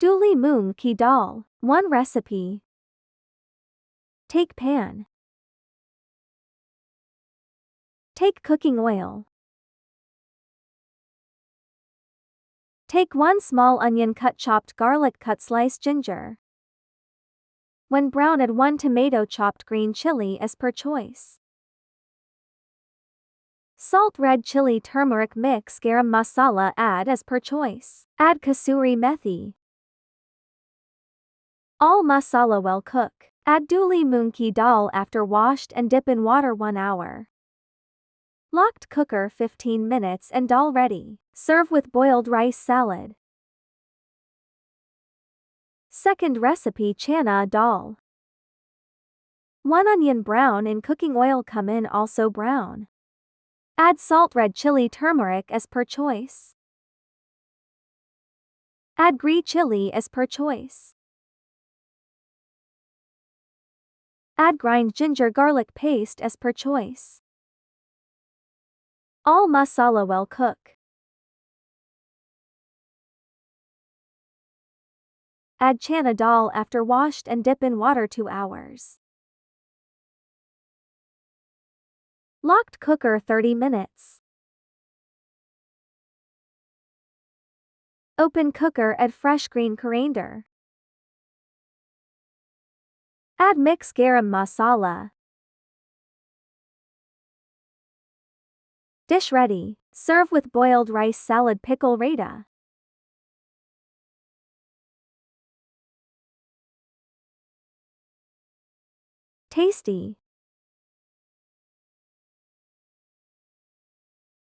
Dhuli Moong ki dal. 1 recipe. Take pan. Take cooking oil. Take 1 small onion, cut chopped garlic, cut sliced ginger. When brown, add 1 tomato, chopped green chili as per choice. Salt, red chili, turmeric, mix garam masala, add as per choice. Add kasuri methi. All masala well cook. Add Dhuli Moong ki dal after washed and dip in water 1 hour. Locked cooker 15 minutes and dal ready. Serve with boiled rice salad. Second recipe, Chana Daal. 1 onion, brown in cooking oil, come in also brown. Add salt, red chili, turmeric as per choice. Add green chili as per choice. Add grind ginger garlic paste as per choice. All masala well cook. Add Chana Dal after washed and dip in water 2 hours. Locked cooker 30 minutes. Open cooker, add fresh green coriander. Add mix garam masala. Dish ready. Serve with boiled rice salad, pickle Waheeda. Tasty.